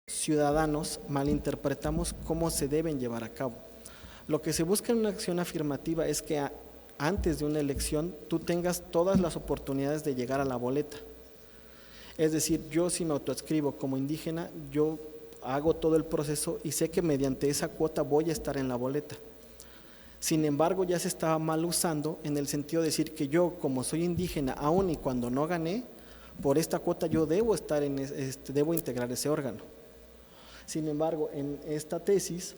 ciudadanos malinterpretamos cómo se deben llevar a cabo. Lo que se busca en una acción afirmativa es que antes de una elección tú tengas todas las oportunidades de llegar a la boleta. Es decir, yo si me autoadscribo como indígena, yo hago todo el proceso y sé que mediante esa cuota voy a estar en la boleta. Sin embargo, ya se estaba mal usando en el sentido de decir que yo, como soy indígena, aun y cuando no gané, por esta cuota yo debo estar debo integrar ese órgano. Sin embargo, en esta tesis,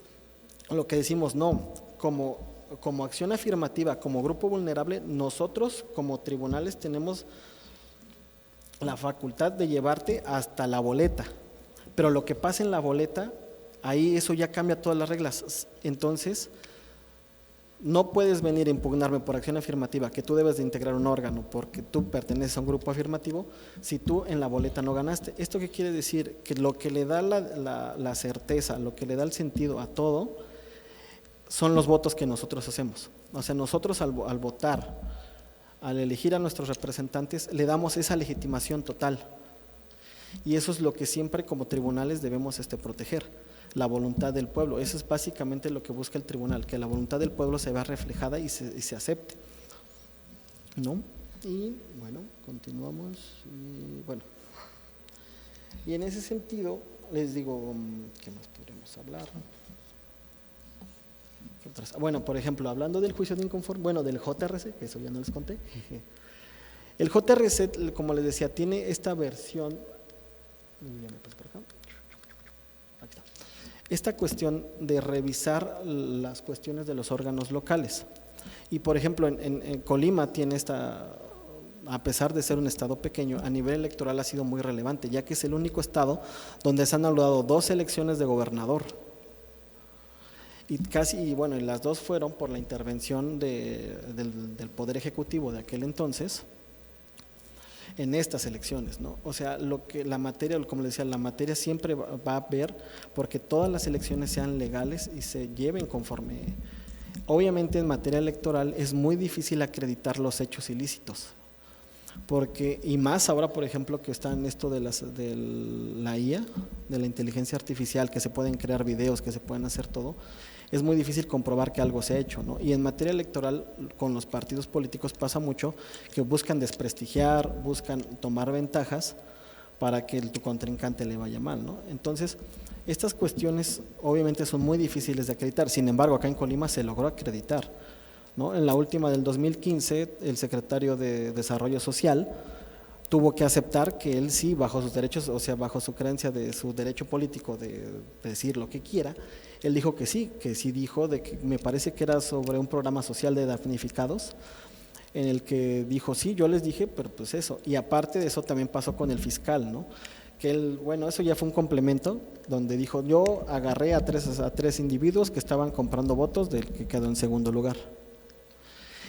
lo que decimos, no, como acción afirmativa, como grupo vulnerable, nosotros como tribunales tenemos la facultad de llevarte hasta la boleta, pero lo que pasa en la boleta, ahí eso ya cambia todas las reglas. Entonces, no puedes venir a impugnarme por acción afirmativa que tú debes de integrar un órgano porque tú perteneces a un grupo afirmativo si tú en la boleta no ganaste. ¿Esto qué quiere decir? Que lo que le da la certeza, lo que le da el sentido a todo son los votos que nosotros hacemos. O sea, nosotros al votar, al elegir a nuestros representantes, le damos esa legitimación total. Y eso es lo que siempre como tribunales debemos proteger, la voluntad del pueblo. Eso es básicamente lo que busca el tribunal, que la voluntad del pueblo se vea reflejada y se acepte, ¿no? Y bueno, continuamos. Y en ese sentido, les digo, ¿qué más podríamos hablar? Bueno, por ejemplo, hablando del juicio de inconformidad, del JRC, que eso ya no les conté. El JRC, como les decía, tiene esta versión, esta cuestión de revisar las cuestiones de los órganos locales. Y por ejemplo, en Colima tiene a pesar de ser un estado pequeño, a nivel electoral ha sido muy relevante, ya que es el único estado donde se han anulado 2 elecciones de gobernador. Y las 2 fueron por la intervención del Poder Ejecutivo de aquel entonces en estas elecciones, ¿no? O sea, la materia, como les decía, la materia siempre va a ver porque todas las elecciones sean legales y se lleven conforme. Obviamente en materia electoral es muy difícil acreditar los hechos ilícitos, y más ahora, por ejemplo, que está en esto de la IA, de la inteligencia artificial, que se pueden crear videos, que se pueden hacer todo, es muy difícil comprobar que algo se ha hecho, ¿no? Y en materia electoral, con los partidos políticos pasa mucho que buscan desprestigiar, buscan tomar ventajas para que tu contrincante le vaya mal, ¿no? Entonces, estas cuestiones obviamente son muy difíciles de acreditar, sin embargo, acá en Colima se logró acreditar, ¿no? En la última del 2015, el secretario de Desarrollo Social tuvo que aceptar que él sí, bajo sus derechos, o sea, bajo su creencia de su derecho político de decir lo que quiera, él dijo que sí dijo, de que me parece que era sobre un programa social de damnificados, en el que dijo, sí, yo les dije, pero pues eso. Y aparte de eso también pasó con el fiscal, ¿no? Que él, eso ya fue un complemento, donde dijo, yo agarré a tres individuos que estaban comprando votos del que quedó en segundo lugar.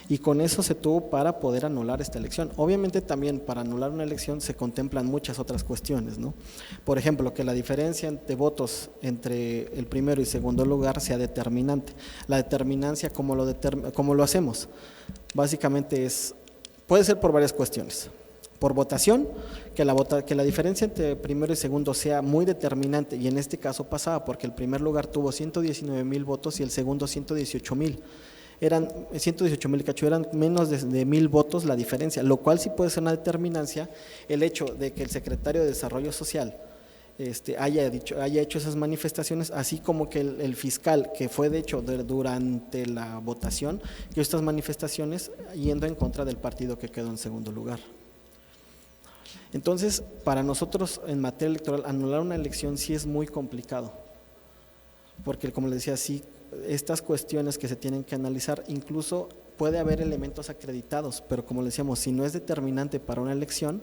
Y con eso se tuvo para poder anular esta elección. Obviamente también para anular una elección se contemplan muchas otras cuestiones, ¿no? Por ejemplo, que la diferencia de votos entre el primero y segundo lugar sea determinante. La determinancia, ¿cómo lo hacemos? Básicamente puede ser por varias cuestiones. Por votación, que la diferencia entre primero y segundo sea muy determinante, y en este caso pasaba porque el primer lugar tuvo 119,000 votos y el segundo 118,000. Eran 118,000 cacho, eran menos de 1,000 votos la diferencia, lo cual sí puede ser una determinancia el hecho de que el secretario de Desarrollo Social haya hecho esas manifestaciones, así como que el fiscal, que fue de hecho durante la votación, que estas manifestaciones yendo en contra del partido que quedó en segundo lugar. Entonces, para nosotros en materia electoral, anular una elección sí es muy complicado, porque como les decía, sí, estas cuestiones que se tienen que analizar, incluso puede haber elementos acreditados, pero como le decíamos, si no es determinante para una elección,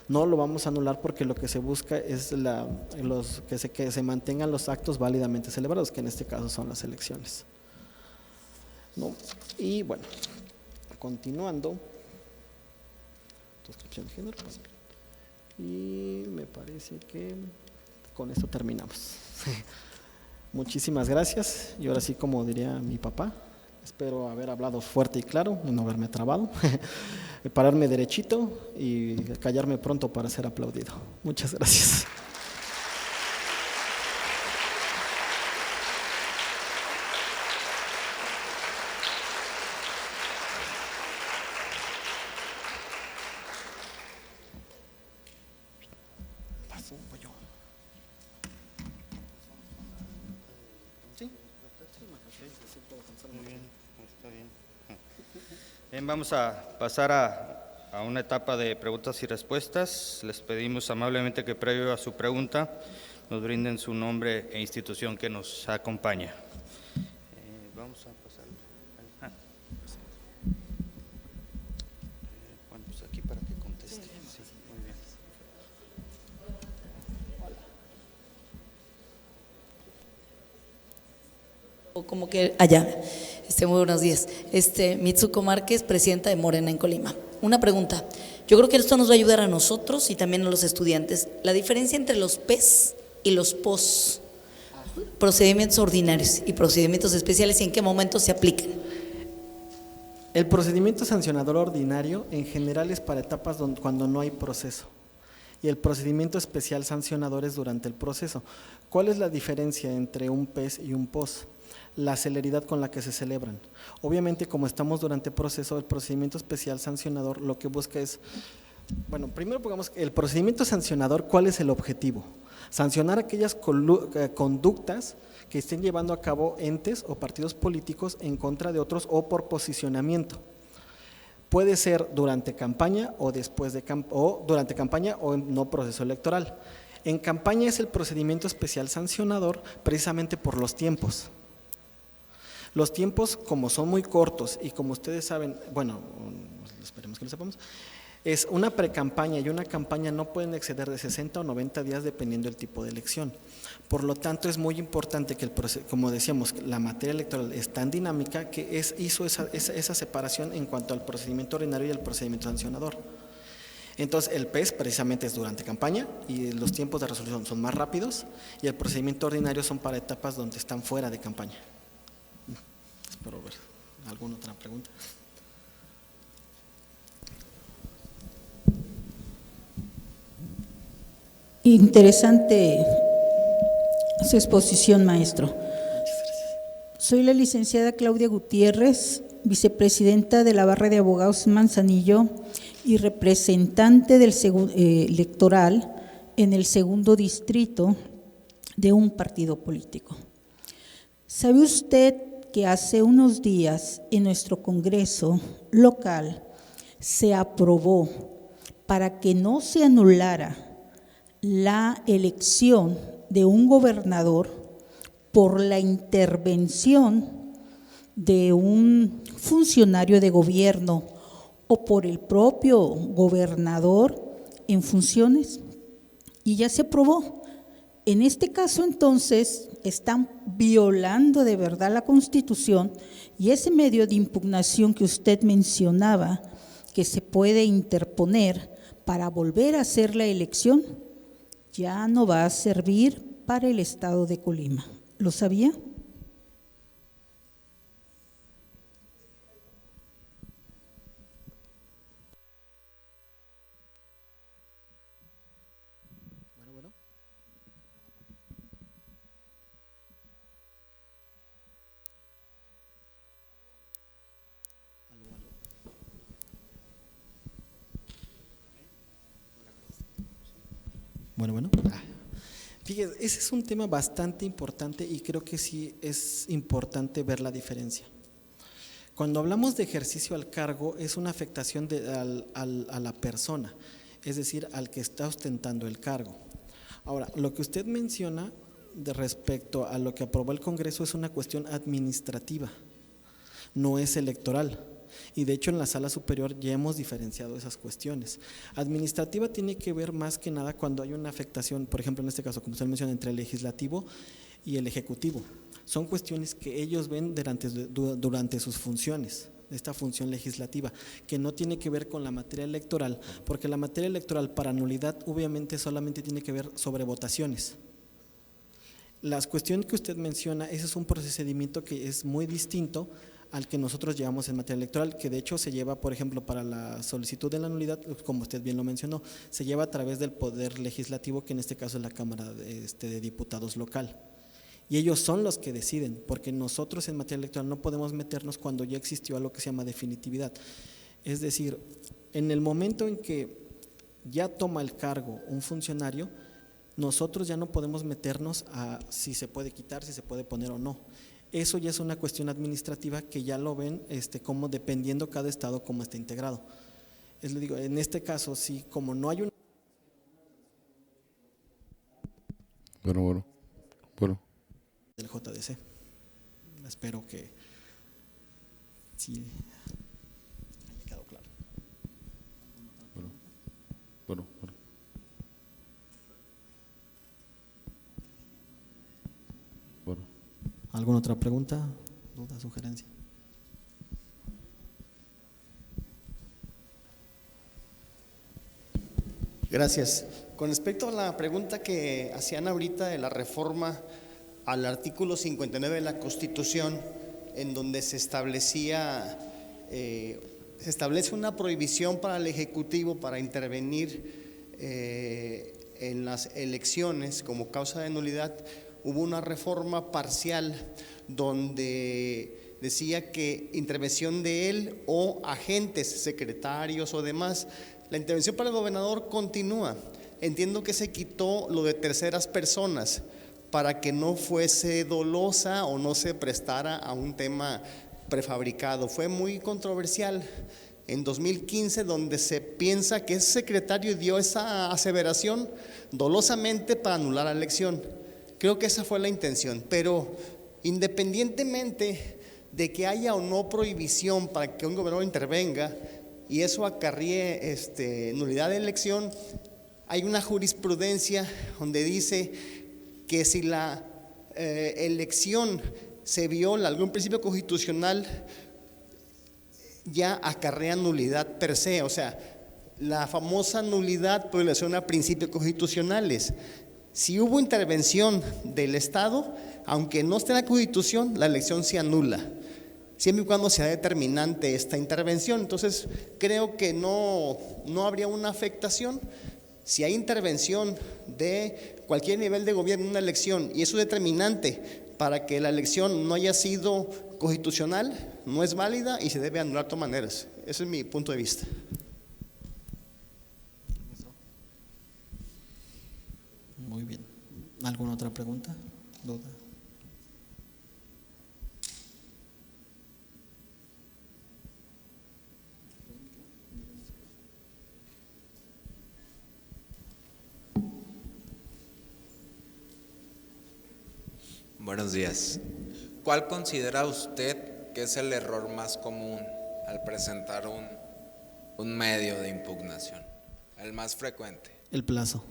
no lo vamos a anular porque lo que se busca es que se mantengan los actos válidamente celebrados, que en este caso son las elecciones, ¿no? Y bueno, continuando, transcripción de género, y me parece que con esto terminamos. Muchísimas gracias, y ahora sí, como diría mi papá, espero haber hablado fuerte y claro y no haberme trabado, pararme derechito y callarme pronto para ser aplaudido. Muchas gracias. Muy bien, está bien. Bien, vamos a pasar a una etapa de preguntas y respuestas. Les pedimos amablemente que previo a su pregunta nos brinden su nombre e institución que nos acompaña. Vamos a pasar. Bueno, pues aquí para que conteste. Sí, muy bien. O como que allá. Muy buenos días. Mitsuko Márquez, presidenta de Morena en Colima. Una pregunta. Yo creo que esto nos va a ayudar a nosotros y también a los estudiantes. La diferencia entre los PES y los POS, procedimientos ordinarios y procedimientos especiales, ¿y en qué momento se aplican? El procedimiento sancionador ordinario en general es para etapas cuando no hay proceso, y el procedimiento especial sancionador es durante el proceso. ¿Cuál es la diferencia entre un PES y un POS? La celeridad con la que se celebran. Obviamente, como estamos durante proceso, el procedimiento especial sancionador lo que busca es, bueno, primero pongamos el procedimiento sancionador, ¿cuál es el objetivo? Sancionar aquellas conductas que estén llevando a cabo entes o partidos políticos en contra de otros o por posicionamiento. Puede ser durante campaña o después de o durante campaña o en no proceso electoral. En campaña es el procedimiento especial sancionador precisamente por los tiempos. Los tiempos, como son muy cortos y como ustedes saben, bueno, esperemos que lo sepamos, es una precampaña y una campaña no pueden exceder de 60 o 90 días dependiendo del tipo de elección. Por lo tanto, es muy importante que, como decíamos, la materia electoral es tan dinámica que hizo esa separación en cuanto al procedimiento ordinario y al procedimiento sancionador. Entonces, el PES precisamente es durante campaña y los tiempos de resolución son más rápidos, y el procedimiento ordinario son para etapas donde están fuera de campaña. Espero ver alguna otra pregunta. Interesante su exposición, maestro. Muchas gracias. Soy la licenciada Claudia Gutiérrez, vicepresidenta de la Barra de Abogados Manzanillo y representante del electoral en el segundo distrito de un partido político. ¿Sabe usted que hace unos días en nuestro Congreso local se aprobó para que no se anulara la elección de un gobernador por la intervención de un funcionario de gobierno o por el propio gobernador en funciones? Y ya se aprobó. En este caso, entonces, están violando de verdad la Constitución, y ese medio de impugnación que usted mencionaba, que se puede interponer para volver a hacer la elección, ya no va a servir para el estado de Colima. ¿Lo sabía? Bueno. Bueno. Fíjese, ese es un tema bastante importante y creo que sí es importante ver la diferencia. Cuando hablamos de ejercicio al cargo, es una afectación a la persona, es decir, al que está ostentando el cargo. Ahora, lo que usted menciona de respecto a lo que aprobó el Congreso es una cuestión administrativa, no es electoral. Y de hecho en la sala superior ya hemos diferenciado esas cuestiones. Administrativa tiene que ver más que nada cuando hay una afectación, por ejemplo en este caso, como usted menciona, entre el legislativo y el ejecutivo. Son cuestiones que ellos ven durante sus funciones, esta función legislativa, que no tiene que ver con la materia electoral, porque la materia electoral para nulidad obviamente solamente tiene que ver sobre votaciones. Las cuestiones que usted menciona, ese es un procedimiento que es muy distinto al que nosotros llevamos en materia electoral, que de hecho se lleva, por ejemplo, para la solicitud de la nulidad, como usted bien lo mencionó, se lleva a través del Poder Legislativo, que en este caso es la Cámara de Diputados local. Y ellos son los que deciden, porque nosotros en materia electoral no podemos meternos cuando ya existió algo que se llama definitividad. Es decir, en el momento en que ya toma el cargo un funcionario, Nosotros ya no podemos meternos a si se puede quitar, si se puede poner o no. Eso ya es una cuestión administrativa que ya lo ven como dependiendo cada estado cómo está integrado. Es lo digo, en este caso, sí, como no hay un… Bueno. del JDC. Espero que sí haya quedado claro. Bueno. ¿Alguna otra pregunta, duda, sugerencia? Gracias. Con respecto a la pregunta que hacían ahorita de la reforma al artículo 59 de la Constitución, en donde se establece una prohibición para el Ejecutivo para intervenir en las elecciones como causa de nulidad, hubo una reforma parcial donde decía que intervención de él o agentes, secretarios o demás. La intervención para el gobernador continúa. Entiendo que se quitó lo de terceras personas para que no fuese dolosa o no se prestara a un tema prefabricado. Fue muy controversial en 2015, donde se piensa que ese secretario dio esa aseveración dolosamente para anular la elección. Creo que esa fue la intención, pero independientemente de que haya o no prohibición para que un gobernador intervenga y eso acarríe nulidad de elección, hay una jurisprudencia donde dice que si la elección se viola algún principio constitucional, ya acarrea nulidad per se, o sea, la famosa nulidad por violación a principios constitucionales. Si hubo intervención del Estado, aunque no esté en la Constitución, la elección se anula, siempre y cuando sea determinante esta intervención. Entonces, creo que no habría una afectación. Si hay intervención de cualquier nivel de gobierno en una elección y eso es determinante para que la elección no haya sido constitucional, no es válida y se debe anular de todas maneras. Ese es mi punto de vista. Muy bien. ¿Alguna otra pregunta? ¿Duda? Buenos días. ¿Cuál considera usted que es el error más común al presentar un medio de impugnación? El más frecuente. El plazo.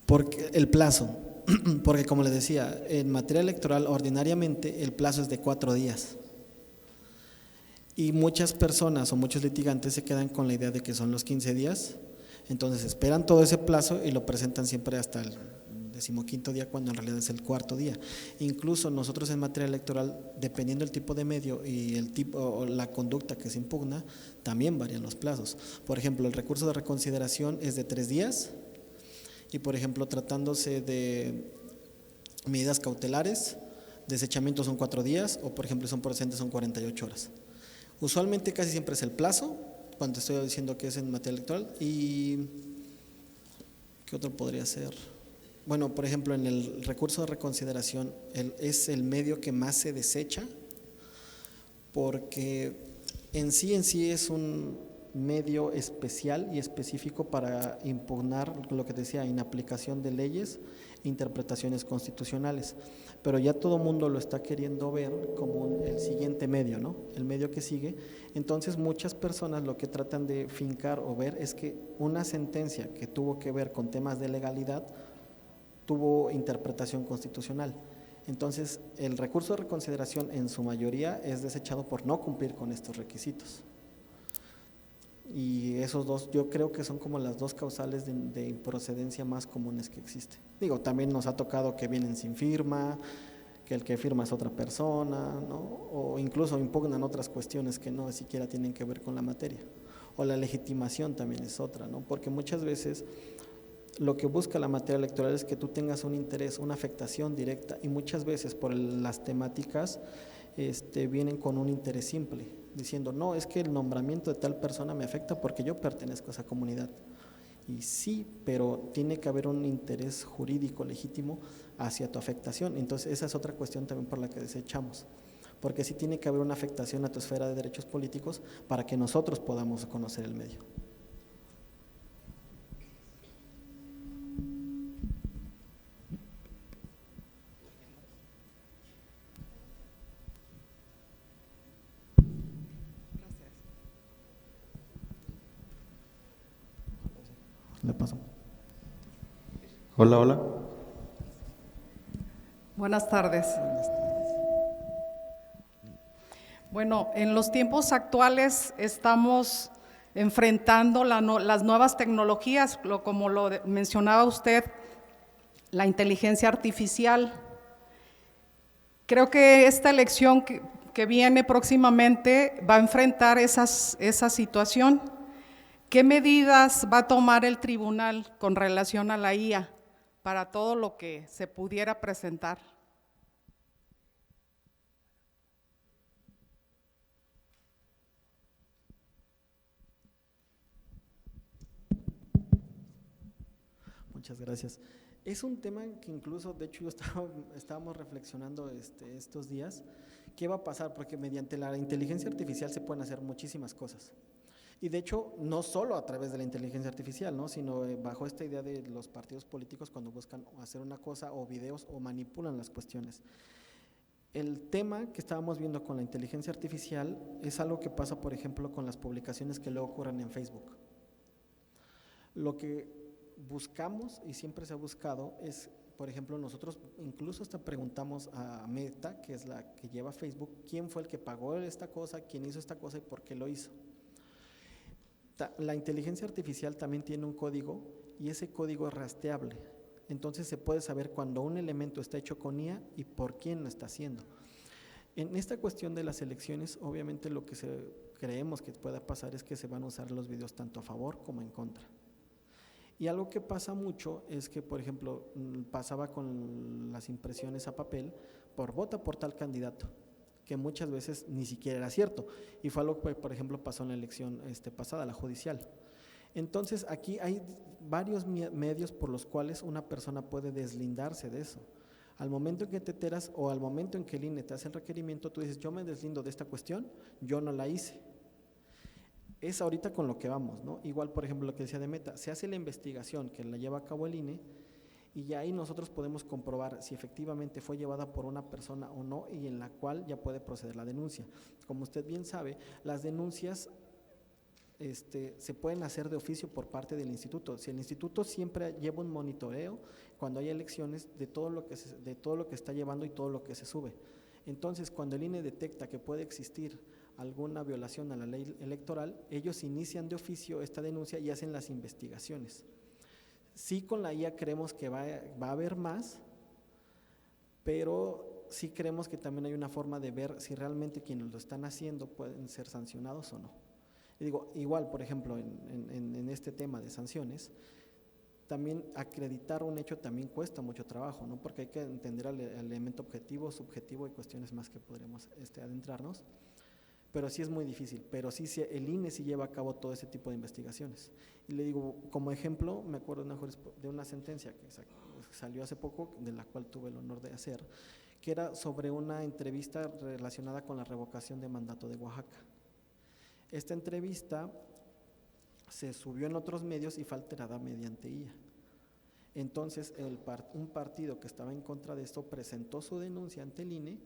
Porque como les decía, en materia electoral ordinariamente el plazo es de 4 días. Y muchas personas o muchos litigantes se quedan con la idea de que son los 15 días, entonces esperan todo ese plazo y lo presentan siempre hasta el 15º día, cuando en realidad es el 4º día. Incluso nosotros en materia electoral, dependiendo del tipo de medio y el tipo o la conducta que se impugna, también varían los plazos. Por ejemplo, el recurso de reconsideración es de 3 días y, por ejemplo, tratándose de medidas cautelares, desechamiento son 4 días o, por ejemplo, son procedentes son 48 horas. Usualmente casi siempre es el plazo, cuando estoy diciendo que es en materia electoral. ¿Y qué otro podría ser? Bueno, por ejemplo, en el recurso de reconsideración es el medio que más se desecha, porque en sí es un medio especial y específico para impugnar lo que decía, inaplicación de leyes e interpretaciones constitucionales, pero ya todo mundo lo está queriendo ver como el siguiente medio, ¿no? El medio que sigue. Entonces muchas personas lo que tratan de fincar o ver es que una sentencia que tuvo que ver con temas de legalidad tuvo interpretación constitucional. Entonces el recurso de reconsideración en su mayoría es desechado por no cumplir con estos requisitos. Y esos dos yo creo que son como las dos causales de improcedencia más comunes que existen. Digo, también nos ha tocado que vienen sin firma, que el que firma es otra persona, ¿no? O incluso impugnan otras cuestiones que no siquiera tienen que ver con la materia. O la legitimación también es otra, ¿no? Porque muchas veces lo que busca la materia electoral es que tú tengas un interés, una afectación directa, y muchas veces por las temáticas vienen con un interés simple, diciendo, no, es que el nombramiento de tal persona me afecta porque yo pertenezco a esa comunidad. Y sí, pero tiene que haber un interés jurídico legítimo hacia tu afectación. Entonces, esa es otra cuestión también por la que desechamos. Porque sí tiene que haber una afectación a tu esfera de derechos políticos para que nosotros podamos conocer el medio. Le paso. Hola, hola. Buenas tardes. Bueno, en los tiempos actuales estamos enfrentando las nuevas tecnologías, como lo mencionaba usted, la inteligencia artificial. Creo que esta elección que viene próximamente va a enfrentar esa situación. ¿Qué medidas va a tomar el tribunal con relación a la IA para todo lo que se pudiera presentar? Muchas gracias. Es un tema que incluso, de hecho, estábamos reflexionando estos días, ¿qué va a pasar? Porque mediante la inteligencia artificial se pueden hacer muchísimas cosas. Y de hecho, no solo a través de la inteligencia artificial, ¿no? Sino bajo esta idea de los partidos políticos cuando buscan hacer una cosa o videos o manipulan las cuestiones. El tema que estábamos viendo con la inteligencia artificial es algo que pasa, por ejemplo, con las publicaciones que luego ocurren en Facebook. Lo que buscamos y siempre se ha buscado es, por ejemplo, nosotros incluso hasta preguntamos a Meta, que es la que lleva Facebook, quién fue el que pagó esta cosa, quién hizo esta cosa y por qué lo hizo. La inteligencia artificial también tiene un código y ese código es rastreable. Entonces se puede saber cuando un elemento está hecho con IA y por quién lo está haciendo. En esta cuestión de las elecciones, obviamente lo que creemos que pueda pasar es que se van a usar los videos tanto a favor como en contra. Y algo que pasa mucho es que, por ejemplo, pasaba con las impresiones a papel por vota por tal candidato, que muchas veces ni siquiera era cierto, y fue algo que, por ejemplo, pasó en la elección pasada, la judicial. Entonces, aquí hay varios medios por los cuales una persona puede deslindarse de eso. Al momento en que te enteras o al momento en que el INE te hace el requerimiento, tú dices, yo me deslindo de esta cuestión, yo no la hice. Es ahorita con lo que vamos, ¿no? Igual, por ejemplo, lo que decía de Meta, se hace la investigación que la lleva a cabo el INE y ya ahí nosotros podemos comprobar si efectivamente fue llevada por una persona o no y en la cual ya puede proceder la denuncia. Como usted bien sabe, las denuncias se pueden hacer de oficio por parte del instituto. Si el instituto siempre lleva un monitoreo cuando hay elecciones de todo lo que está llevando y todo lo que se sube. Entonces, cuando el INE detecta que puede existir alguna violación a la ley electoral, ellos inician de oficio esta denuncia y hacen las investigaciones. Sí, con la IA creemos que va a haber más, pero sí creemos que también hay una forma de ver si realmente quienes lo están haciendo pueden ser sancionados o no. Y digo, igual, por ejemplo, en este tema de sanciones, también acreditar un hecho también cuesta mucho trabajo, ¿no? Porque hay que entender el elemento objetivo, subjetivo y cuestiones más que podremos adentrarnos. Pero sí es muy difícil, pero sí el INE sí lleva a cabo todo ese tipo de investigaciones. Y le digo, como ejemplo, me acuerdo de una sentencia que salió hace poco, de la cual tuve el honor de hacer, que era sobre una entrevista relacionada con la revocación de mandato de Oaxaca. Esta entrevista se subió en otros medios y fue alterada mediante IA. Entonces, un partido que estaba en contra de esto presentó su denuncia ante el INE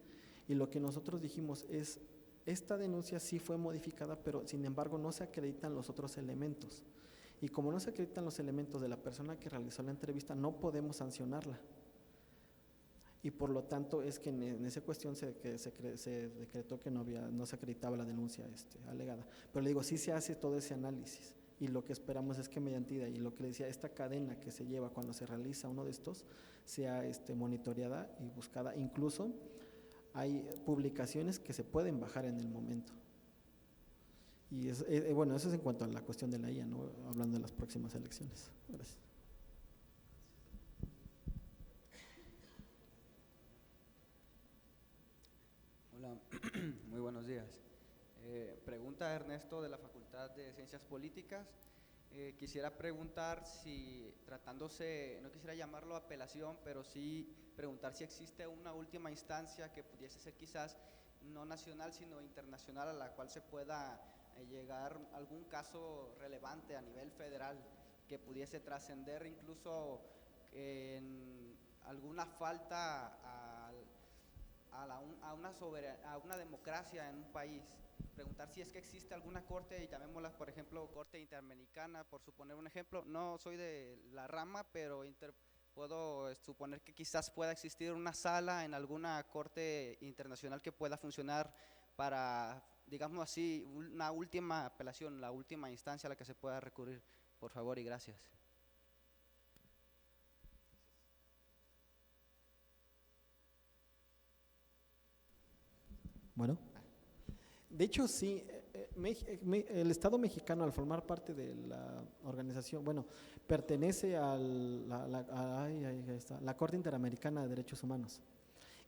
y lo que nosotros dijimos es, esta denuncia sí fue modificada, pero sin embargo no se acreditan los otros elementos. Y como no se acreditan los elementos de la persona que realizó la entrevista, no podemos sancionarla. Y por lo tanto es que en esa cuestión se decretó que no se acreditaba la denuncia alegada. Pero le digo, sí se hace todo ese análisis. Y lo que esperamos es que mediante y lo que le decía, esta cadena que se lleva cuando se realiza uno de estos, sea monitoreada y buscada. Incluso hay publicaciones que se pueden bajar en el momento. Y bueno, eso es en cuanto a la cuestión de la IA, ¿no? Hablando de las próximas elecciones. Gracias. Hola, muy buenos días. Pregunta Ernesto de la Facultad de Ciencias Políticas. Quisiera preguntar si, tratándose, no quisiera llamarlo apelación, pero sí preguntar si existe una última instancia que pudiese ser quizás no nacional, sino internacional, a la cual se pueda llegar algún caso relevante a nivel federal que pudiese trascender incluso en alguna falta a una democracia en un país. Preguntar si es que existe alguna corte, y llamémosla por ejemplo corte interamericana, por suponer un ejemplo. No soy de la rama, pero puedo suponer que quizás pueda existir una sala en alguna corte internacional que pueda funcionar para, digamos así, una última apelación, la última instancia a la que se pueda recurrir. Por favor y gracias. Bueno, de hecho sí, el Estado mexicano al formar parte de la organización, bueno, pertenece a la Corte Interamericana de Derechos Humanos.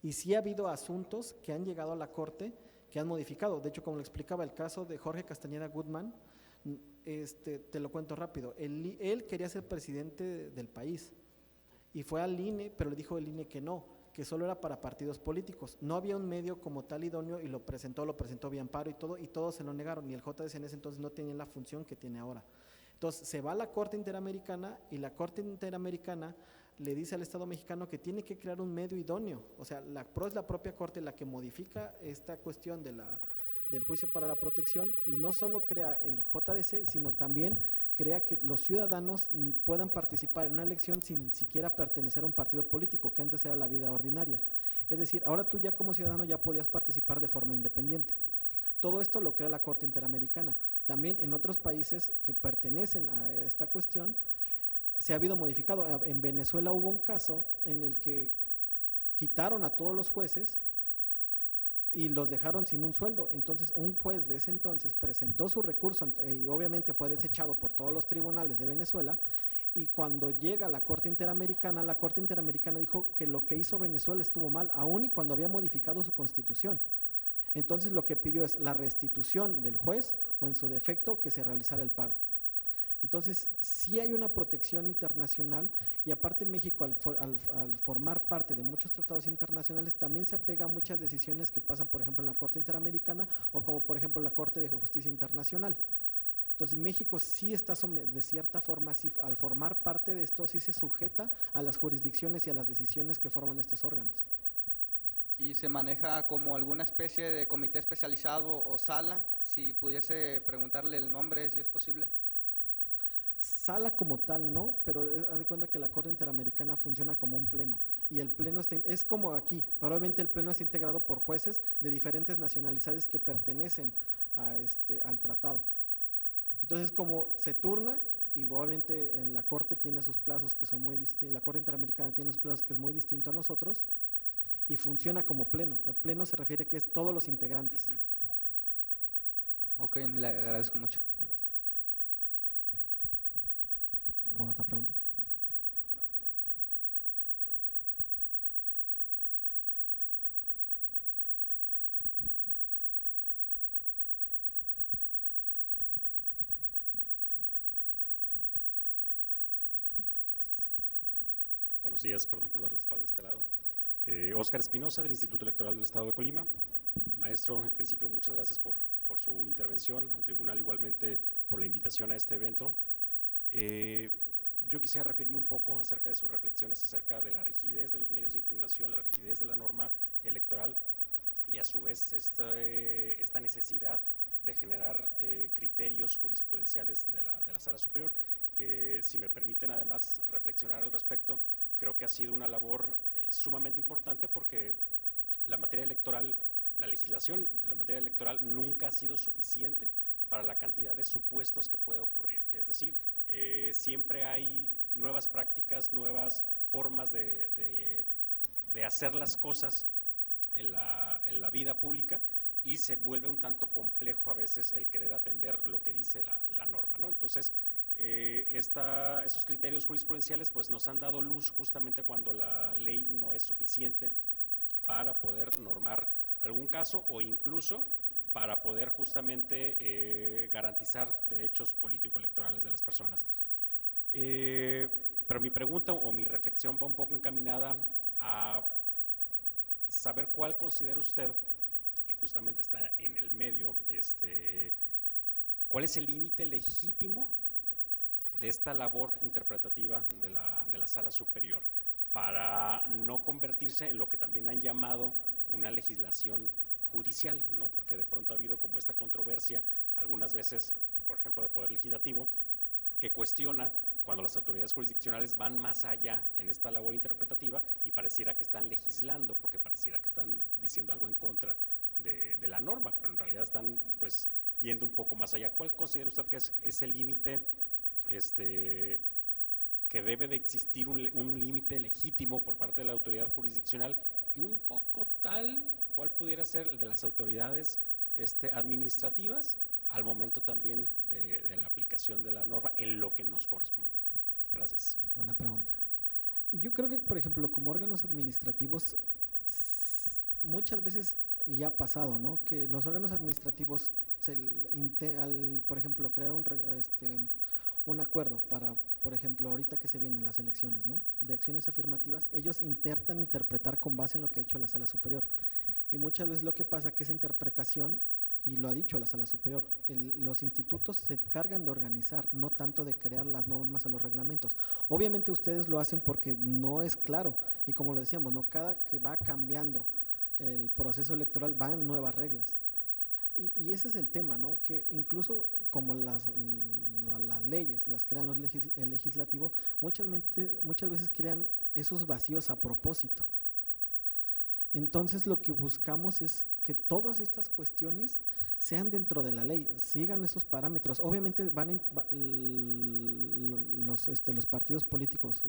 Y sí ha habido asuntos que han llegado a la Corte que han modificado. De hecho, como lo explicaba, el caso de Jorge Castañeda Goodman, te lo cuento rápido. Él quería ser presidente del país y fue al INE, pero le dijo el INE que no, que solo era para partidos políticos. No había un medio como tal idóneo y lo presentó vía amparo y todos se lo negaron, y el JDC en ese entonces no tenía la función que tiene ahora. Entonces se va a la Corte Interamericana y la Corte Interamericana le dice al Estado mexicano que tiene que crear un medio idóneo. O sea, es la propia Corte la que modifica esta cuestión del juicio para la protección, y no solo crea el JDC, sino también crea que los ciudadanos puedan participar en una elección sin siquiera pertenecer a un partido político, que antes era la vida ordinaria. Es decir, ahora tú ya como ciudadano ya podías participar de forma independiente. Todo esto lo crea la Corte Interamericana. También en otros países que pertenecen a esta cuestión se ha habido modificado. En Venezuela hubo un caso en el que quitaron a todos los jueces y los dejaron sin un sueldo. Entonces un juez de ese entonces presentó su recurso y obviamente fue desechado por todos los tribunales de Venezuela, y cuando llega a la Corte Interamericana dijo que lo que hizo Venezuela estuvo mal, aún y cuando había modificado su constitución. Entonces lo que pidió es la restitución del juez, o en su defecto que se realizara el pago. Entonces sí hay una protección internacional, y aparte México al formar parte de muchos tratados internacionales también se apega a muchas decisiones que pasan, por ejemplo, en la Corte Interamericana, o como por ejemplo la Corte de Justicia Internacional. Entonces México sí está, de cierta forma, sí, al formar parte de esto, sí se sujeta a las jurisdicciones y a las decisiones que forman estos órganos. ¿Y se maneja como alguna especie de comité especializado o sala? Si pudiese preguntarle el nombre, si es posible. Sala como tal no, pero haz de cuenta que la Corte Interamericana funciona como un pleno, y el pleno es como aquí, probablemente el pleno está integrado por jueces de diferentes nacionalidades que pertenecen al tratado. Entonces, como se turna, y obviamente en la Corte tiene sus plazos que son muy distintos, la Corte Interamericana tiene sus plazos que es muy distinto a nosotros, y funciona como pleno. El pleno se refiere que es todos los integrantes. Ok, le agradezco mucho. Gracias. ¿Alguna otra pregunta? ¿Alguna pregunta? Gracias. Buenos días, perdón por dar la espalda a este lado. Óscar Espinosa, del Instituto Electoral del Estado de Colima. Maestro, en principio muchas gracias por su intervención, al tribunal igualmente por la invitación a este evento. Yo quisiera referirme un poco acerca de sus reflexiones acerca de la rigidez de los medios de impugnación, la rigidez de la norma electoral, y a su vez esta necesidad de generar criterios jurisprudenciales de la Sala Superior, que, si me permiten además reflexionar al respecto, creo que ha sido una labor sumamente importante, porque la materia electoral, la legislación de la materia electoral nunca ha sido suficiente para la cantidad de supuestos que puede ocurrir. Es decir, siempre hay nuevas prácticas, nuevas formas de hacer las cosas en la vida pública, y se vuelve un tanto complejo a veces el querer atender lo que dice la norma, ¿no? Entonces, estos criterios jurisprudenciales pues nos han dado luz justamente cuando la ley no es suficiente para poder normar algún caso, o incluso para poder justamente garantizar derechos político-electorales de las personas. Pero mi pregunta o mi reflexión va un poco encaminada a saber cuál considera usted, que justamente está en el medio, cuál es el límite legítimo de esta labor interpretativa de la Sala Superior para no convertirse en lo que también han llamado una legislación judicial, ¿no? Porque de pronto ha habido como esta controversia, algunas veces, por ejemplo, de Poder Legislativo, que cuestiona cuando las autoridades jurisdiccionales van más allá en esta labor interpretativa y pareciera que están legislando, porque pareciera que están diciendo algo en contra de la norma, pero en realidad están pues yendo un poco más allá. ¿Cuál considera usted que es ese límite, que debe de existir un límite legítimo por parte de la autoridad jurisdiccional y un poco tal cuál pudiera ser el de las autoridades administrativas al momento también de la aplicación de la norma en lo que nos corresponde? Gracias. Buena pregunta. Yo creo que, por ejemplo, como órganos administrativos, muchas veces ya ha pasado, ¿no? Que los órganos administrativos, por ejemplo, crear un acuerdo para, por ejemplo, ahorita que se vienen las elecciones, ¿no? De acciones afirmativas, ellos intentan interpretar con base en lo que ha dicho la Sala Superior. Y muchas veces lo que pasa es que esa interpretación, y lo ha dicho la Sala Superior, los institutos se encargan de organizar, no tanto de crear las normas o los reglamentos. Obviamente ustedes lo hacen porque no es claro, y como lo decíamos, no, cada que va cambiando el proceso electoral van nuevas reglas. Y ese es el tema, ¿no? Que incluso como las leyes las crean el legislativo, muchas veces crean esos vacíos a propósito. Entonces lo que buscamos es que todas estas cuestiones sean dentro de la ley, sigan esos parámetros. Obviamente los partidos políticos,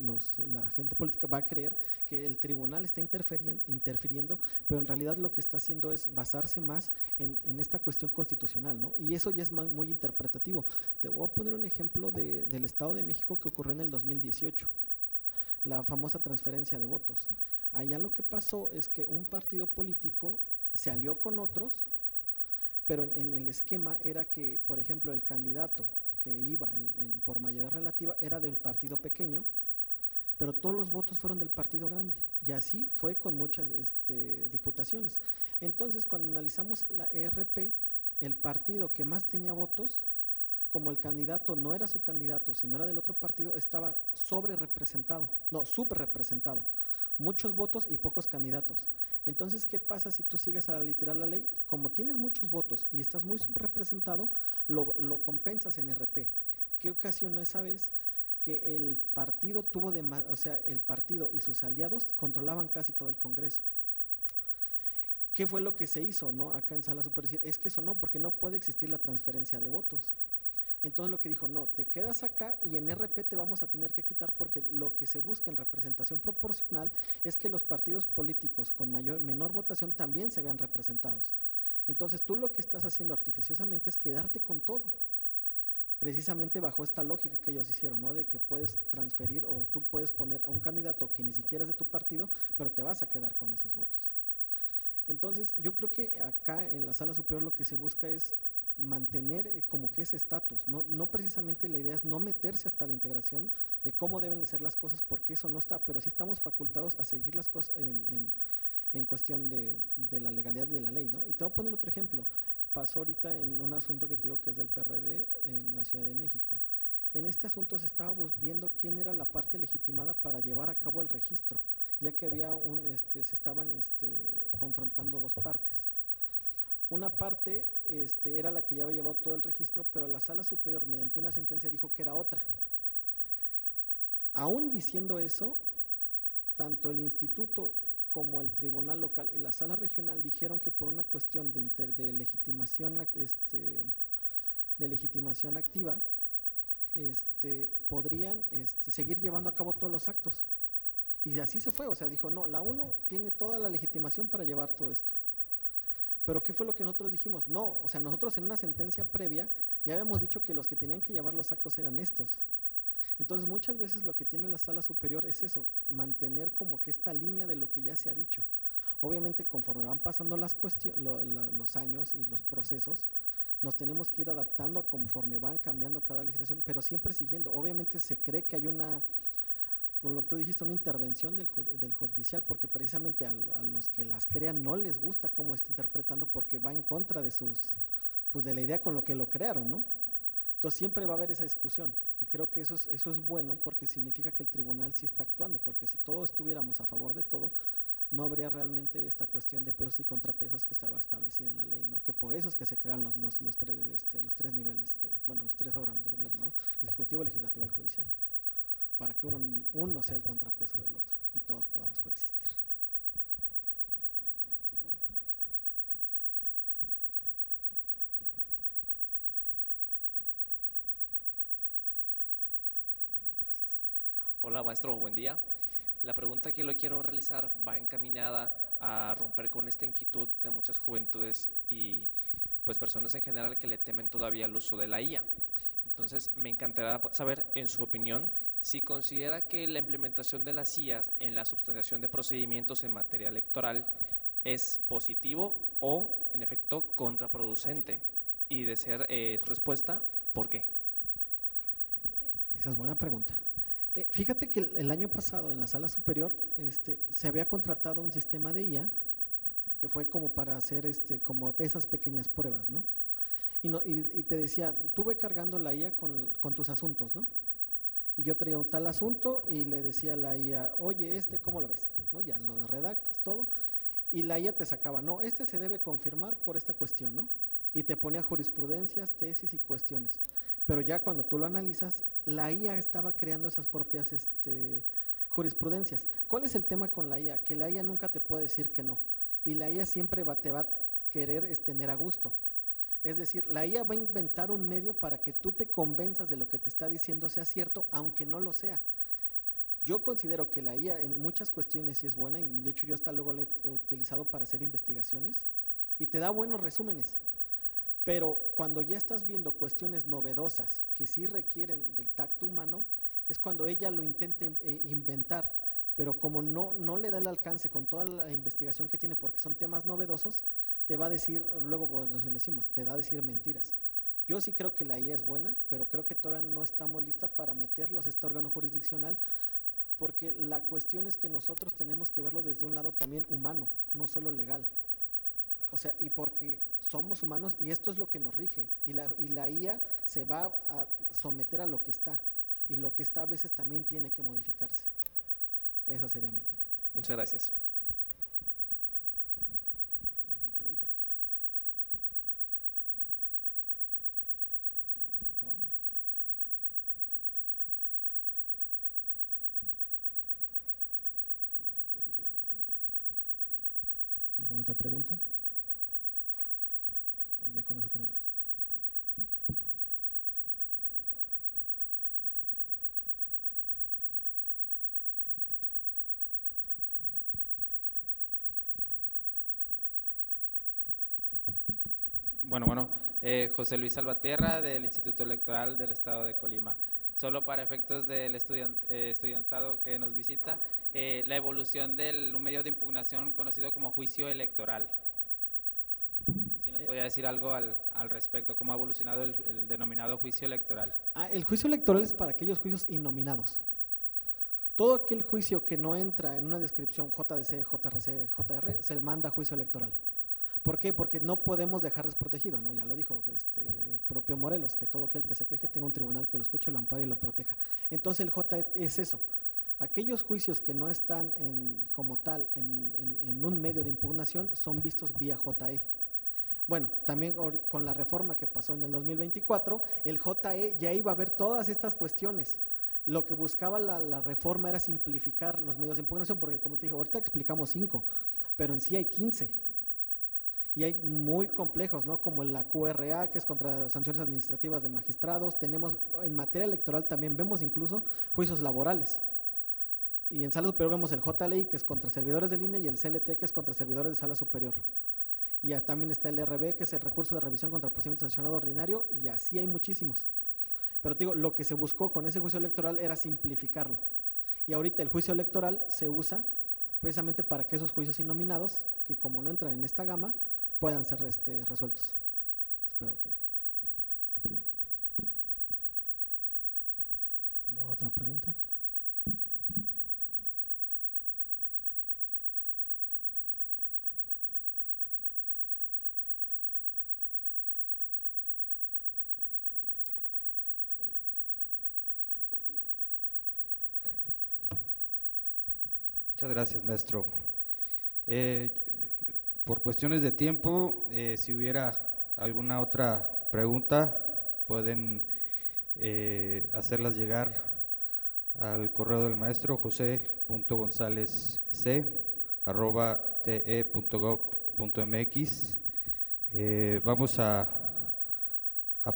la gente política va a creer que el tribunal está interfiriendo, pero en realidad lo que está haciendo es basarse más en esta cuestión constitucional, ¿no? Y eso ya es muy interpretativo. Te voy a poner un ejemplo del Estado de México que ocurrió en el 2018, la famosa transferencia de votos. Allá lo que pasó es que un partido político se alió con otros, pero en el esquema era que, por ejemplo, el candidato que iba por mayoría relativa era del partido pequeño, pero todos los votos fueron del partido grande, y así fue con muchas diputaciones. Entonces, cuando analizamos la ERP, el partido que más tenía votos, como el candidato no era su candidato, sino era del otro partido, estaba subrepresentado, muchos votos y pocos candidatos. Entonces, ¿qué pasa si tú sigues a literal la ley? Como tienes muchos votos y estás muy subrepresentado, lo compensas en RP. ¿Qué ocasionó esa vez? Que el partido el partido y sus aliados controlaban casi todo el Congreso. ¿Qué fue lo que se hizo, no? Acá en Sala Superior, decir, es que eso no, porque no puede existir la transferencia de votos. Entonces lo que dijo, no, te quedas acá y en RP te vamos a tener que quitar, porque lo que se busca en representación proporcional es que los partidos políticos con menor votación también se vean representados. Entonces tú lo que estás haciendo artificiosamente es quedarte con todo, precisamente bajo esta lógica que ellos hicieron, ¿no? De que puedes transferir o tú puedes poner a un candidato que ni siquiera es de tu partido, pero te vas a quedar con esos votos. Entonces yo creo que acá en la Sala Superior lo que se busca es mantener como que ese estatus, no precisamente la idea es no meterse hasta la integración de cómo deben de ser las cosas, porque eso no está, pero sí estamos facultados a seguir las cosas en cuestión de la legalidad de la ley, ¿no? Y te voy a poner otro ejemplo. Pasó ahorita en un asunto que te digo que es del PRD en la Ciudad de México. En este asunto se estaba viendo quién era la parte legitimada para llevar a cabo el registro, ya que había se estaban confrontando dos partes. Una parte era la que ya había llevado todo el registro, pero la Sala Superior, mediante una sentencia, dijo que era otra. Aún diciendo eso, tanto el instituto como el tribunal local y la sala regional dijeron que por una cuestión de legitimación activa, podrían seguir llevando a cabo todos los actos. Y así se fue, o sea, dijo, no, la UNO tiene toda la legitimación para llevar todo esto. Pero ¿qué fue lo que nosotros dijimos? No, o sea, nosotros en una sentencia previa ya habíamos dicho que los que tenían que llevar los actos eran estos. Entonces muchas veces lo que tiene la Sala Superior es eso, mantener como que esta línea de lo que ya se ha dicho. Obviamente, conforme van pasando los años y los procesos, nos tenemos que ir adaptando conforme van cambiando cada legislación, pero siempre siguiendo. Obviamente se cree que hay una, con lo que tú dijiste, una intervención del judicial, porque precisamente a los que las crean no les gusta cómo está interpretando, porque va en contra de pues de la idea con lo que lo crearon, ¿no? Entonces siempre va a haber esa discusión, y creo que eso es bueno, porque significa que el tribunal sí está actuando, porque si todos estuviéramos a favor de todo, no habría realmente esta cuestión de pesos y contrapesos que estaba establecida en la ley, ¿no? Que por eso es que se crean los tres niveles, los tres órganos de gobierno, ¿no? Ejecutivo, legislativo y judicial, para que uno sea el contrapeso del otro y todos podamos coexistir. Gracias. Hola maestro, buen día. La pregunta que le quiero realizar va encaminada a romper con esta inquietud de muchas juventudes y pues personas en general que le temen todavía al uso de la IA. Entonces me encantará saber, en su opinión, si considera que la implementación de las IAs en la substanciación de procedimientos en materia electoral es positivo o en efecto contraproducente, y de ser su respuesta, ¿por qué? Esa es buena pregunta. Fíjate que el año pasado en la sala superior se había contratado un sistema de IA que fue como para hacer como esas pequeñas pruebas, ¿no? Y te decía, tuve cargando la IA con tus asuntos, ¿no? Y yo traía un tal asunto y le decía a la IA, oye, ¿cómo lo ves? ¿No? Ya lo redactas todo, y la IA te sacaba, no, se debe confirmar por esta cuestión, ¿no? Y te ponía jurisprudencias, tesis y cuestiones. Pero ya cuando tú lo analizas, la IA estaba creando esas propias jurisprudencias. ¿Cuál es el tema con la IA? Que la IA nunca te puede decir que no, y la IA siempre te va a querer tener a gusto. Es decir, la IA va a inventar un medio para que tú te convenzas de lo que te está diciendo sea cierto, aunque no lo sea. Yo considero que la IA en muchas cuestiones sí es buena, y de hecho yo hasta luego la he utilizado para hacer investigaciones, y te da buenos resúmenes. Pero cuando ya estás viendo cuestiones novedosas que sí requieren del tacto humano, es cuando ella lo intenta inventar, pero como no le da el alcance con toda la investigación que tiene, porque son temas novedosos, te va a decir, luego pues, le decimos, te va a decir mentiras. Yo sí creo que la IA es buena, pero creo que todavía no estamos listas para meterlos a este órgano jurisdiccional, porque la cuestión es que nosotros tenemos que verlo desde un lado también humano, no solo legal. O sea, y porque somos humanos y esto es lo que nos rige, y la IA se va a someter a lo que está, y lo que está a veces también tiene que modificarse. Esa sería mi. Muchas gracias. ¿Una pregunta? Ya acabamos. ¿Alguna otra pregunta? ¿O ya con eso terminamos? Bueno, José Luis Salvatierra del Instituto Electoral del Estado de Colima. Solo para efectos del estudiantado que nos visita, la evolución de un medio de impugnación conocido como juicio electoral. Si nos podía decir algo al respecto, cómo ha evolucionado el denominado juicio electoral. El juicio electoral es para aquellos juicios innominados. Todo aquel juicio que no entra en una descripción JDC, JRC, JR, se le manda a juicio electoral. ¿Por qué? Porque no podemos dejar desprotegido, ¿no? Ya lo dijo el propio Morelos, que todo aquel que se queje tenga un tribunal que lo escuche, lo ampare y lo proteja. Entonces el JE es eso. Aquellos juicios que no están como tal en un medio de impugnación son vistos vía JE. Bueno, también con la reforma que pasó en el 2024, el JE ya iba a ver todas estas cuestiones. Lo que buscaba la reforma era simplificar los medios de impugnación, porque como te digo, ahorita explicamos 5, pero en sí hay 15. Y hay muy complejos, ¿no? Como la QRA, que es contra sanciones administrativas de magistrados. Tenemos en materia electoral también vemos incluso juicios laborales. Y en sala superior vemos el JLI, que es contra servidores del INE, y el CLT, que es contra servidores de sala superior. Y también está el RB, que es el recurso de revisión contra el procedimiento sancionado ordinario, y así hay muchísimos. Pero te digo, lo que se buscó con ese juicio electoral era simplificarlo. Y ahorita el juicio electoral se usa precisamente para que esos juicios innominados, que como no entran en esta gama, puedan ser resueltos. Espero que. ¿Alguna otra pregunta? Muchas gracias, maestro. Por cuestiones de tiempo, si hubiera alguna otra pregunta, pueden hacerlas llegar al correo del maestro jose.gonzalez.te.gov.mx. Vamos a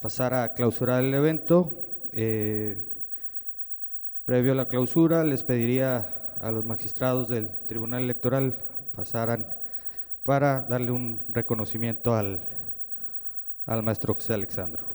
pasar a clausurar el evento. Previo a la clausura, les pediría a los magistrados del Tribunal Electoral pasaran para darle un reconocimiento al maestro José Alexandro.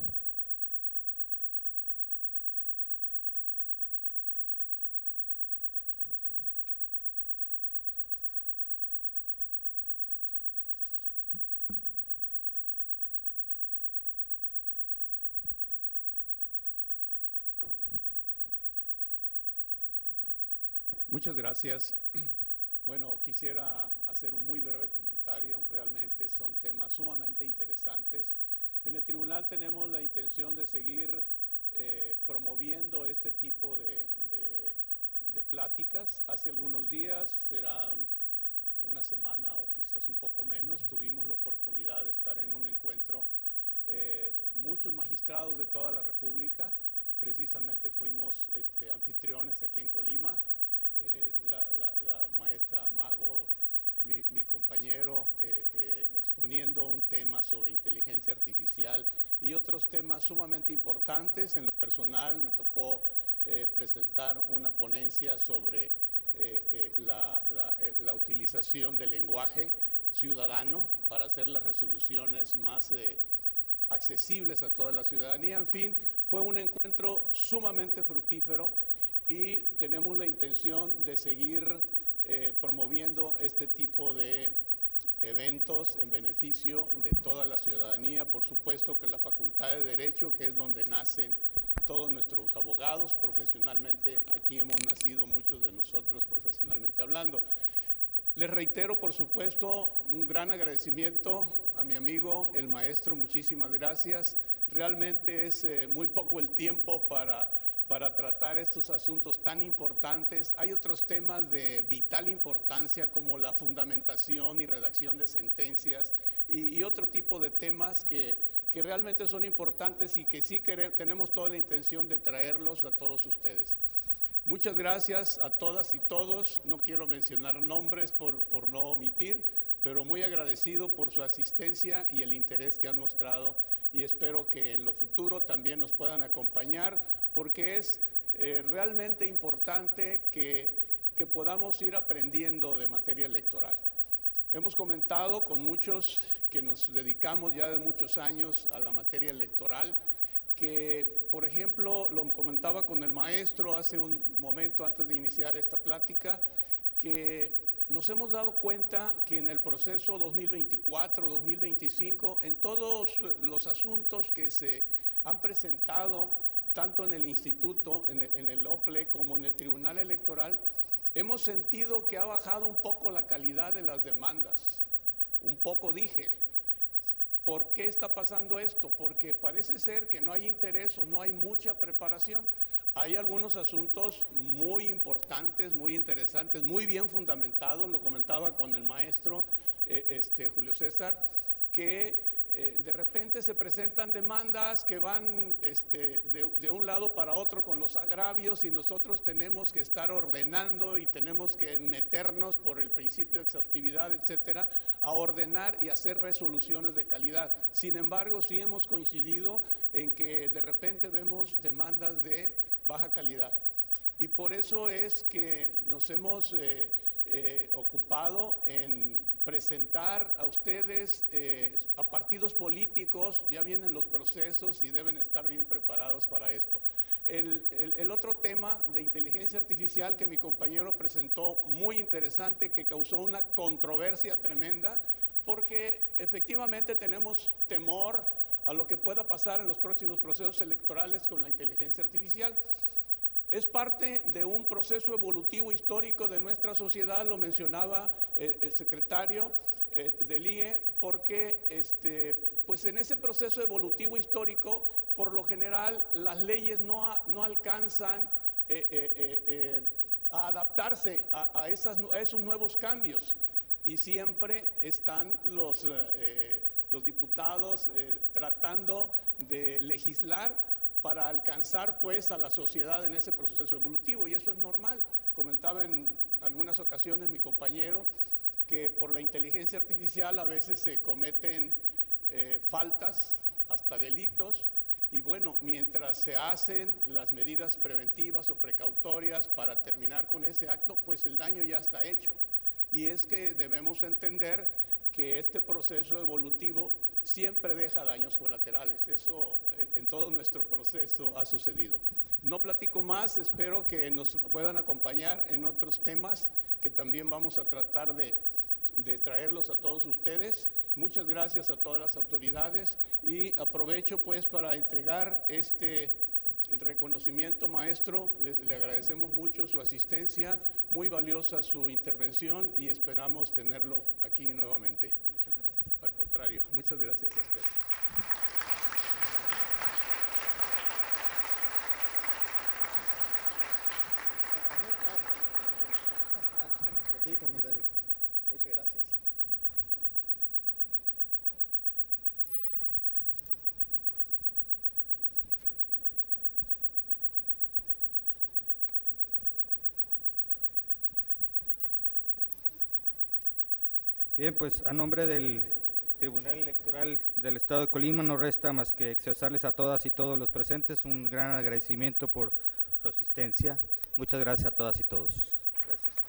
Muchas gracias. Bueno, quisiera hacer un muy breve comentario. Realmente son temas sumamente interesantes. En el tribunal tenemos la intención de seguir promoviendo este tipo de pláticas. Hace algunos días, será una semana o quizás un poco menos, tuvimos la oportunidad de estar en un encuentro, muchos magistrados de toda la República. Precisamente fuimos anfitriones aquí en Colima. La maestra Mago, mi compañero, exponiendo un tema sobre inteligencia artificial y otros temas sumamente importantes. En lo personal me tocó presentar una ponencia sobre la utilización del lenguaje ciudadano para hacer las resoluciones más accesibles a toda la ciudadanía. En fin, fue un encuentro sumamente fructífero y tenemos la intención de seguir promoviendo este tipo de eventos en beneficio de toda la ciudadanía. Por supuesto que la Facultad de Derecho, que es donde nacen todos nuestros abogados profesionalmente, aquí hemos nacido muchos de nosotros profesionalmente hablando. Les reitero, por supuesto, un gran agradecimiento a mi amigo, el maestro, muchísimas gracias. Realmente es muy poco el tiempo para tratar estos asuntos tan importantes. Hay otros temas de vital importancia como la fundamentación y redacción de sentencias y otro tipo de temas que realmente son importantes y que sí tenemos toda la intención de traerlos a todos ustedes. Muchas gracias a todas y todos. No quiero mencionar nombres por no omitir, pero muy agradecido por su asistencia y el interés que han mostrado, y espero que en lo futuro también nos puedan acompañar, porque es realmente importante que podamos ir aprendiendo de materia electoral. Hemos comentado con muchos que nos dedicamos ya de muchos años a la materia electoral, que, por ejemplo, lo comentaba con el maestro hace un momento antes de iniciar esta plática, que nos hemos dado cuenta que en el proceso 2024-2025, en todos los asuntos que se han presentado, tanto en el instituto, en el OPLE, como en el Tribunal Electoral, hemos sentido que ha bajado un poco la calidad de las demandas. Un poco dije. ¿Por qué está pasando esto? Porque parece ser que no hay interés o no hay mucha preparación. Hay algunos asuntos muy importantes, muy interesantes, muy bien fundamentados, lo comentaba con el maestro Julio César, que de repente se presentan demandas que van de un lado para otro con los agravios, y nosotros tenemos que estar ordenando y tenemos que meternos por el principio de exhaustividad, etcétera, a ordenar y hacer resoluciones de calidad. Sin embargo, sí hemos coincidido en que de repente vemos demandas de baja calidad, y por eso es que nos hemos ocupado en presentar a ustedes, a partidos políticos. Ya vienen los procesos y deben estar bien preparados para esto. El otro tema de inteligencia artificial que mi compañero presentó, muy interesante, que causó una controversia tremenda, porque efectivamente tenemos temor a lo que pueda pasar en los próximos procesos electorales con la inteligencia artificial. Es parte de un proceso evolutivo histórico de nuestra sociedad, lo mencionaba el secretario del IE, porque pues en ese proceso evolutivo histórico, por lo general, las leyes no alcanzan a adaptarse a esos nuevos cambios, y siempre están los diputados tratando de legislar para alcanzar pues a la sociedad en ese proceso evolutivo, y eso es normal. Comentaba en algunas ocasiones mi compañero que por la inteligencia artificial a veces se cometen faltas, hasta delitos, y bueno, mientras se hacen las medidas preventivas o precautorias para terminar con ese acto, pues el daño ya está hecho. Y es que debemos entender que este proceso evolutivo siempre deja daños colaterales. Eso en todo nuestro proceso ha sucedido. No platico más, espero que nos puedan acompañar en otros temas que también vamos a tratar de traerlos a todos ustedes. Muchas gracias a todas las autoridades, y aprovecho pues para entregar el reconocimiento, maestro. Le agradecemos mucho su asistencia, muy valiosa su intervención, y esperamos tenerlo aquí nuevamente. Muchas gracias. Al contrario, muchas gracias a usted. Muchas gracias. Bien, pues a nombre del Tribunal Electoral del Estado de Colima no resta más que expresarles a todas y todos los presentes un gran agradecimiento por su asistencia. Muchas gracias a todas y todos. Gracias.